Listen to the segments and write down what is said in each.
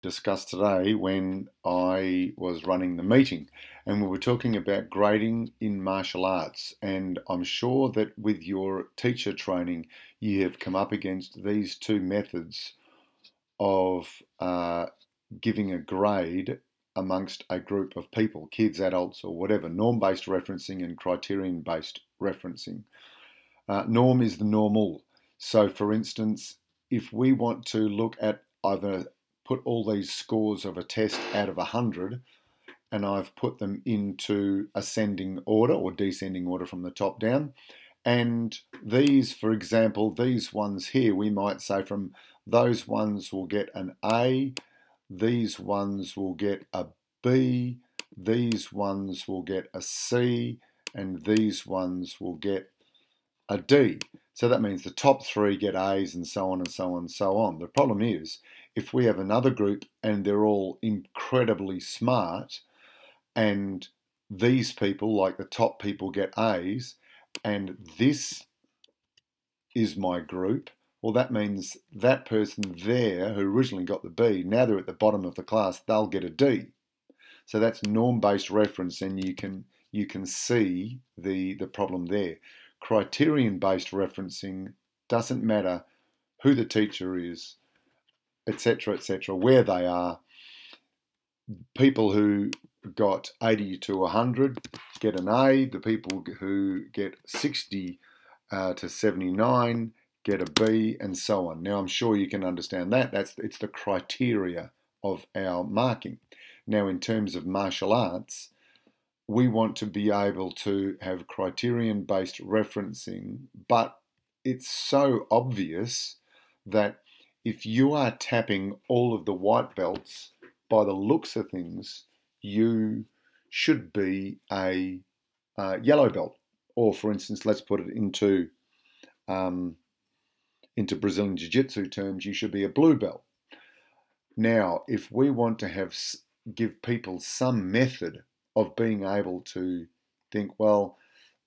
discussed today when I was running the meeting, and we were talking about grading in martial arts. And I'm sure that with your teacher training, you have come up against these two methods of giving a grade amongst a group of people, kids, adults, or whatever, norm-based referencing and criterion-based referencing. Norm is the normal. So, for instance, if we want to look at either put all these scores of a test out of 100 and I've put them into ascending order or descending order from the top down. And these, for example, these ones here, we might say from those ones will get an A, these ones will get a B, these ones will get a C, and these ones will get a D. So that means the top three get A's and so on and so on and so on. The problem is if we have another group and they're all incredibly smart and these people, like the top people, get A's and this is my group, well, that means that person there who originally got the B, now they're at the bottom of the class, they'll get a D. So that's norm-based reference, and you can see the problem there. Criterion-based referencing doesn't matter who the teacher is, etc., where they are. People who got 80 to 100 get an A. The people who get 60 to 79 get a B, and so on. Now, I'm sure you can understand that. It's the criteria of our marking. Now, in terms of martial arts, we want to be able to have criterion-based referencing, but it's so obvious that if you are tapping all of the white belts, by the looks of things, you should be a yellow belt. Or, for instance, let's put it into Brazilian Jiu-Jitsu terms, you should be a blue belt. Now, if we want to give people some method of being able to think, well,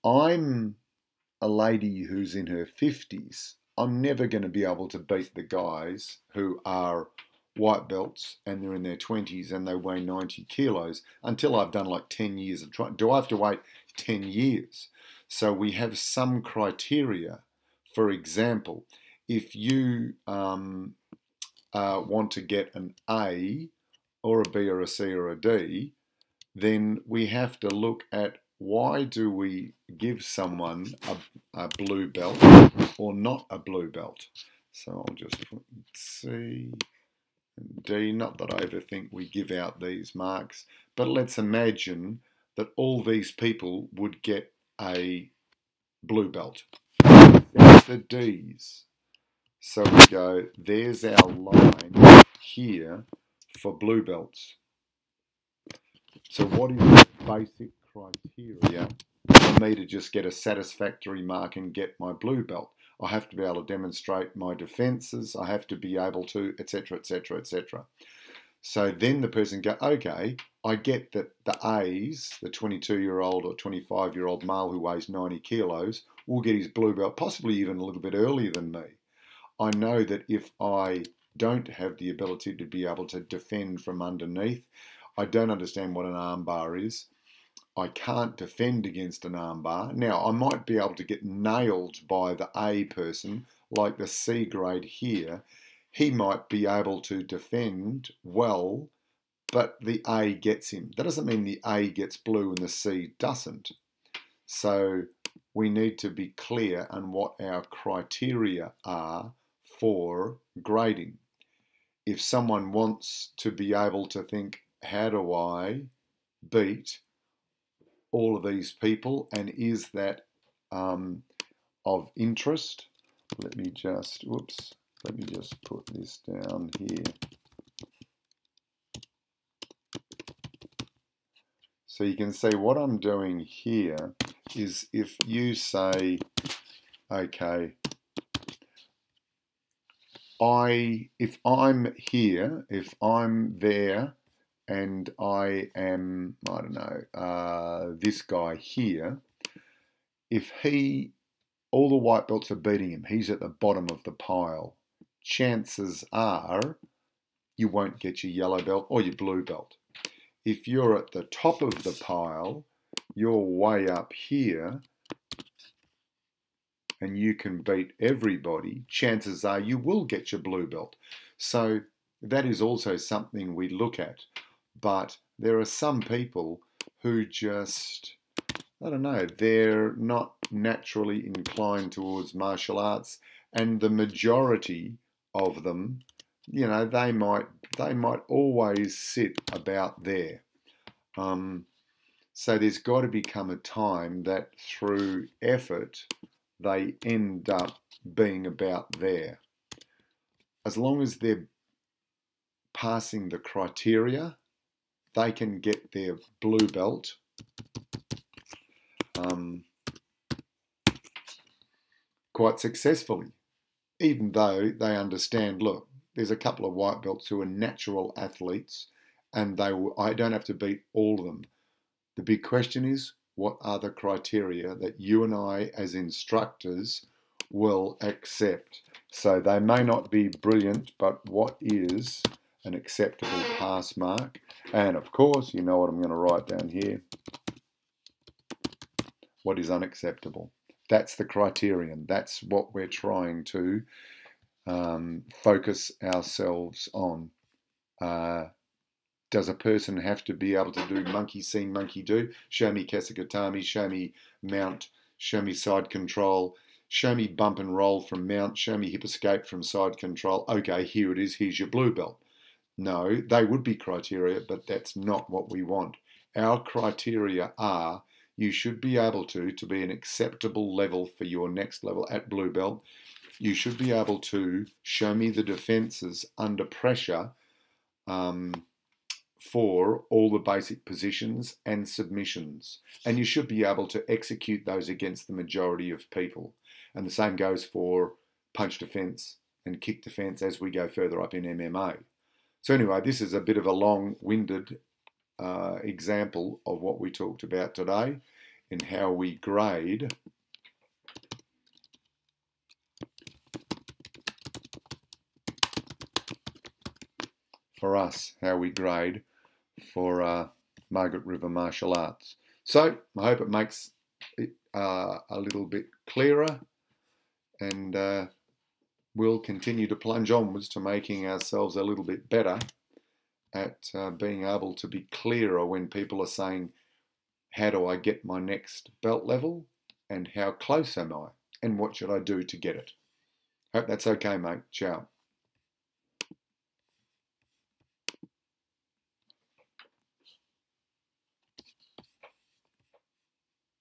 I'm a lady who's in her 50s. I'm never going to be able to beat the guys who are white belts and they're in their 20s and they weigh 90 kilos until I've done like 10 years of training. Do I have to wait 10 years? So we have some criteria. For example, if you want to get an A or a B or a C or a D, then we have to look at why do we give someone a blue belt or not a blue belt. So I'll just put C and D, not that I ever think we give out these marks, but let's imagine that all these people would get a blue belt. There's the D's. So we go, there's our line here for blue belts. So what is the basic criteria for me to just get a satisfactory mark and get my blue belt? I have to be able to demonstrate my defences. I have to be able to, etc., etc., etc. So then the person goes, okay, I get that the A's, the 22-year-old or 25-year-old male who weighs 90 kilos, will get his blue belt, possibly even a little bit earlier than me. I know that if I don't have the ability to be able to defend from underneath, I don't understand what an armbar is. I can't defend against an armbar. Now, I might be able to get nailed by the A person, like the C grade here. He might be able to defend well, but the A gets him. That doesn't mean the A gets blue and the C doesn't. So we need to be clear on what our criteria are for grading. If someone wants to be able to think, how do I beat all of these people, and is that of interest? Let me just put this down here. So you can see what I'm doing here is if you say, okay, if I'm here, if I'm there, and I am, I don't know, this guy here, if all the white belts are beating him, he's at the bottom of the pile, chances are you won't get your yellow belt or your blue belt. If you're at the top of the pile, you're way up here, and you can beat everybody, chances are you will get your blue belt. So that is also something we look at. But there are some people who just, I don't know, they're not naturally inclined towards martial arts, and the majority of them, you know, they might always sit about there. So there's got to become a time that through effort they end up being about there. As long as they're passing the criteria, they can get their blue belt. Quite successfully, even though they understand, look, there's a couple of white belts who are natural athletes, and I don't have to beat all of them. The big question is, what are the criteria that you and I as instructors will accept? So they may not be brilliant, but what is an acceptable pass mark? And of course, you know what I'm going to write down here. What is unacceptable? That's the criterion. That's what we're trying to focus ourselves on. Does a person have to be able to do monkey see, monkey do? Show me Kesakatami, show me mount, show me side control, show me bump and roll from mount, show me hip escape from side control. Okay, here it is, here's your blue belt. No, they would be criteria, but that's not what we want. Our criteria are, you should be able to be an acceptable level for your next level at blue belt. You should be able to show me the defenses under pressure for all the basic positions and submissions. And you should be able to execute those against the majority of people. And the same goes for punch defense and kick defense as we go further up in MMA. So anyway, this is a bit of a long-winded example of what we talked about today and how we grade for us, how we grade for Margaret River Martial Arts. So I hope it makes it a little bit clearer, and we'll continue to plunge onwards to making ourselves a little bit better at being able to be clearer when people are saying, how do I get my next belt level, and how close am I, and what should I do to get it? Hope that's okay, mate. Ciao.